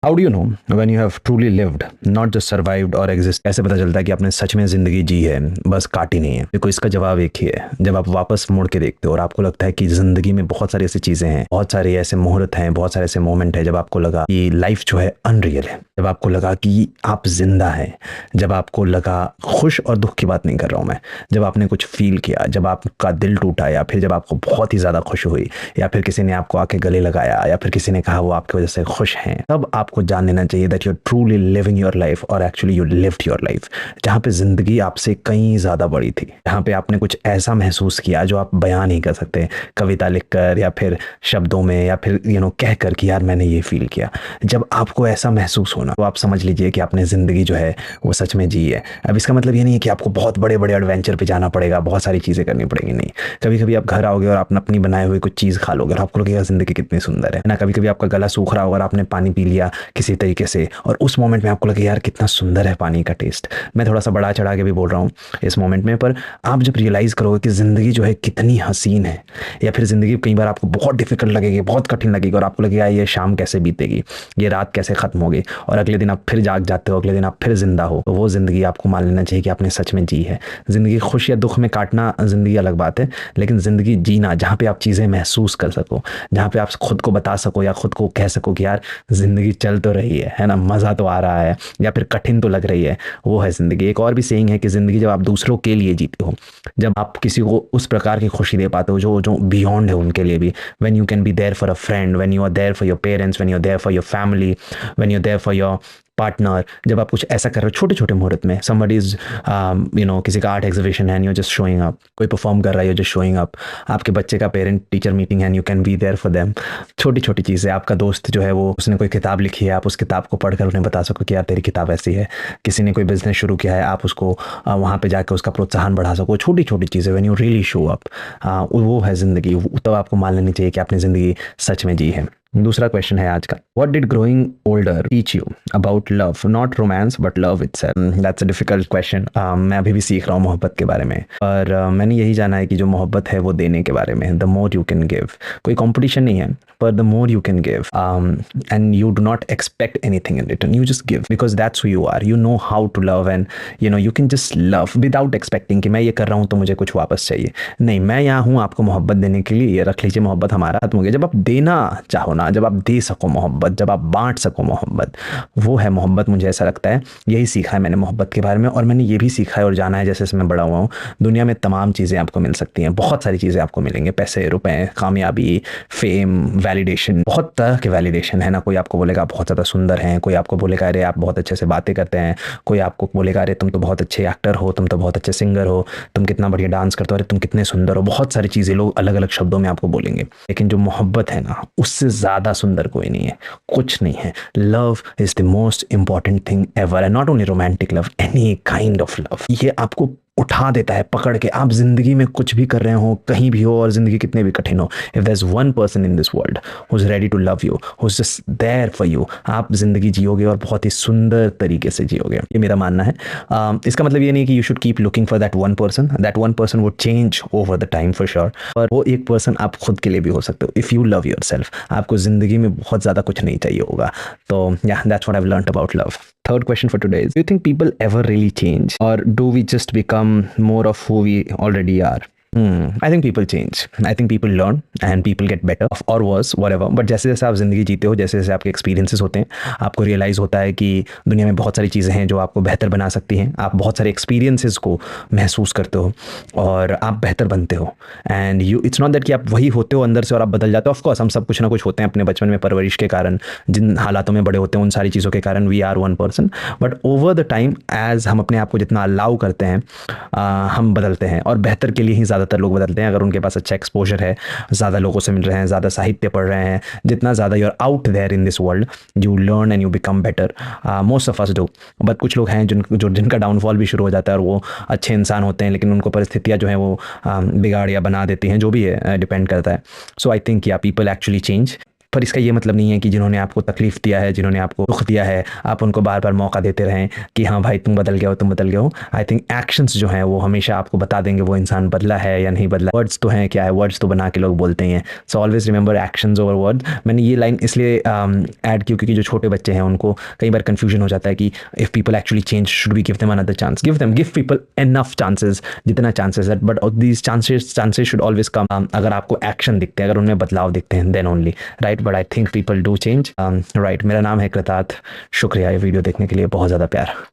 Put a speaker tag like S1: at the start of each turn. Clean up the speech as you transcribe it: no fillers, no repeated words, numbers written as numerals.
S1: How do you know when you have truly lived, not just survived और exist? कैसे पता चलता है कि आपने सच में जिंदगी जी है, बस काटी नहीं है? देखो, इसका जवाब एक ही है। जब आप वापस मुड़ के देखते हो और आपको लगता है कि जिंदगी में बहुत सारी ऐसी चीजें हैं, बहुत सारे ऐसे मुहूर्त हैं, बहुत सारे ऐसे मोमेंट है जब आपको लगा कि लाइफ जो है अनरियल है, जब आपको लगा कि आप जिंदा है, जब आपको लगा, खुश और दुख की बात नहीं कर रहा हूं मैं, जब आपने कुछ फील किया, जब आपका दिल टूटा, या फिर जब आपको बहुत ही ज्यादा खुशी हुई, या फिर किसी ने आपको आके गले लगाया, या फिर किसी ने कहा वो आपकी वजह से खुश हैं, तब आपको जान लेना चाहिए that you are truly living your life, और actually you lived your life. जहाँ पे जिंदगी आपसे कहीं ज्यादा बड़ी थी, जहाँ पे आपने कुछ ऐसा महसूस किया जो आप बयान नहीं कर सकते कविता लिखकर, या फिर शब्दों में, या फिर कह कर कि यार मैंने ये फील किया। जब आपको ऐसा महसूस होना, तो आप समझ लीजिए कि आपने जिंदगी जो है वो सच में जी है। अब इसका मतलब ये नहीं है कि आपको बहुत बड़े बड़े एडवेंचर पे जाना पड़ेगा, बहुत सारी चीजें करनी पड़ेंगी, नहीं। कभी कभी आप घर आओगे और आप अपनी बनाए हुए कुछ चीज खा लोगे और आपको लगेगा जिंदगी कितनी सुंदर है ना। कभी कभी आपका गला सूख रहा होगा और आपने पानी पी लिया किसी तरीके से, और उस मोमेंट में आपको लगे यार कितना सुंदर है पानी का टेस्ट। मैं थोड़ा सा बड़ा चढ़ा के भी बोल रहा हूँ इस मोमेंट में, पर आप जब रियलाइज करोगे कि जिंदगी जो है कितनी हसीन है, या फिर जिंदगी कई बार आपको बहुत डिफिकल्ट लगेगी, बहुत कठिन लगेगी, और आपको लगेगा ये शाम कैसे बीतेगी, ये रात कैसे खत्म होगी, और अगले दिन आप फिर जाग जाते हो, अगले दिन आप फिर जिंदा हो, तो वो जिंदगी आपको मान लेना चाहिए कि आपने सच में जी है। जिंदगी खुश या दुख में काटना जिंदगी अलग बात है, लेकिन जिंदगी जीना जहाँ पे आप चीजें महसूस कर सको, जहाँ पे आप खुद को बता सको या खुद को कह सको कि यार जिंदगी चल तो रही है ना, मजा तो आ रहा है, या फिर कठिन तो लग रही है, वो है जिंदगी। एक और भी सेइंग है कि जिंदगी जब आप दूसरों के लिए जीते हो, जब आप किसी को उस प्रकार की खुशी दे पाते हो जो जो बियॉन्ड है उनके लिए भी, when you can be there for a friend, when you are there for your parents, when you are there for your family, when you are there for your partner, जब आप कुछ ऐसा कर रहे हो छोटे छोटे मुहूर्त में, समबडी इज किसी का आर्ट एग्जीबिशन है and you just showing up, कोई परफॉर्म कर रहा है, यू जस्ट शोइंग अप, आपके बच्चे का पेरेंट टीचर मीटिंग है and you can be there for them. छोटी छोटी चीज़ें, आपका दोस्त जो है वो उसने कोई किताब लिखी है, आप उस किताब को पढ़कर उन्हें बता सको कि यार तेरी किताब ऐसी है। किसी ने कोई बिजनेस शुरू किया है, आप उसको वहाँ पे जाकर उसका प्रोत्साहन बढ़ा सको। छोटी छोटी चीज़ें, when you really show up, वो है जिंदगी। तो आपको मान लेनी चाहिए कि आपने जिंदगी सच में जी है। दूसरा क्वेश्चन है आज का, what did growing older teach you about love, not romance but love itself? That's a difficult question. मैं अभी भी सीख रहा हूँ मोहब्बत के बारे में, पर मैंने यही जाना है कि जो मोहब्बत है वो देने के बारे में, the more you can give. कोई कंपटीशन नहीं है, पर the more you can give and you do not expect anything in return, you just give because that's who you are. You know how to love and you can just love without expecting कि मैं ये कर रहा हूँ तो मुझे कुछ वापस चाहिए। नहीं, मैं यहाँ हूँ आपको मोहब्बत देने के लिए, ये रख लीजिए, मोहब्बत हमारा खत्म हो गया। जब आप देना चाहो ना, जब आप दे सको मोहब्बत, जब आप बांट सको मोहब्बत, वो है मोहब्बत। मुझे ऐसा लगता है यही सीखा है मैंने मोहब्बत के बारे में, और मैंने ये भी सीखा है और जाना है जैसे जैसे मैं बड़ा हुआ हूँ, दुनिया में तमाम चीज़ें आपको मिल सकती हैं, बहुत सारी चीज़ें आपको मिलेंगे, पैसे, रुपए, कामयाबी, फेम, वैलिडेशन, बहुत तरह के वैलिडेशन है ना। कोई आपको बोलेगा बहुत ज़्यादा सुंदर हैं, कोई आपको बोलेगा अरे आप बहुत अच्छे से बातें करते हैं, कोई आपको बोलेगा अरे तुम तो बहुत अच्छे एक्टर हो, तुम तो बहुत अच्छे सिंगर हो, तुम कितना बढ़िया डांस करते हो, अरे तुम कितने सुंदर हो। बहुत सारी चीज़ें लोग अलग अलग शब्दों में आपको बोलेंगे, लेकिन जो मोहब्बत है ना, उससे ज़्यादा सुंदर कोई नहीं है, कुछ नहीं है। Love is the most important thing ever, and not only romantic love, any kind of love. ये आपको उठा देता है पकड़ के। आप जिंदगी में कुछ भी कर रहे हो, कहीं भी हो, और जिंदगी कितने भी कठिन हो, if there is one person in this world who is ready to love you, who is just there for you, आप जिंदगी जियोगे और बहुत ही सुंदर तरीके से जियोगे। ये मेरा मानना है। इसका मतलब ये नहीं कि you should keep looking for that one person would change over the time for sure, और वो एक पर्सन आप खुद के लिए भी हो सकते हो इफ यू लव योरसेल्फ। आपको जिंदगी में बहुत ज्यादा कुछ नहीं चाहिए होगा। तो या that's what I have learned about love. Third question for today is, do you think people ever really change, or do we just become more of who we already are? I think people change. I think people learn and people get better or worse, whatever. But जैसे जैसे आप जिंदगी जीते हो, जैसे जैसे आपके experiences होते हैं, आपको रियलाइज होता है कि दुनिया में बहुत सारी चीज़ें हैं जो आपको बेहतर बना सकती हैं। आप बहुत सारे एक्सपीरियंसेस को महसूस करते हो और आप बेहतर बनते हो। And you, it's not that कि आप वही होते हो अंदर से और आप बदल जाते हो। ऑफकोर्स हम सब कुछ ना कुछ होते हैं अपने बचपन में, परवरिश के कारण, जिन हालातों में बड़े होते हैं, उन सारी चीज़ों के कारण we are one person. But over the time, as हम अपने आप को जितना अलाउ करते हैं, हम बदलते हैं, और बेहतर के लिए ही ज़्यादातर लोग बदलते हैं। अगर उनके पास अच्छा एक्सपोजर है, ज़्यादा लोगों से मिल रहे हैं, ज़्यादा साहित्य पढ़ रहे हैं, जितना ज़्यादा you are out there in this world, you learn and you become better. Most of us do. But कुछ लोग हैं जिनका डाउनफॉल भी शुरू हो जाता है, और वो अच्छे इंसान होते हैं लेकिन उनको परिस्थितियाँ जो है वो बिगाड़ या बना देती हैं, जो भी है, डिपेंड करता है। सो आई थिंक या पीपल एक्चुअली चेंज। पर इसका ये मतलब नहीं है कि जिन्होंने आपको तकलीफ दिया है, जिन्होंने आपको दुख दिया है, आप उनको बार बार मौका देते रहें कि हाँ भाई तुम बदल गए हो, तुम बदल गए हो। आई थिंक एक्शंस जो हैं वो हमेशा आपको बता देंगे वो इंसान बदला है या नहीं बदला। वर्ड्स तो हैं, क्या है, वर्ड्स तो बना के लोग बोलते ही हैं। So always remember actions over word. मैंने ये लाइन इसलिए ऐड की क्योंकि जो छोटे बच्चे हैं उनको कई बार कन्फ्यूजन हो जाता है कि if people actually change should we give them another chance. Give people enough chances, जितना चांसेस है, but these chances should always come अगर आपको एक्शन दिखते हैं, अगर उनमें बदलाव दिखते हैं, then only, right. But I think people do change, right. मेरा नाम है कृतार्थ, शुक्रिया ये वीडियो देखने के लिए, बहुत ज़्यादा प्यार।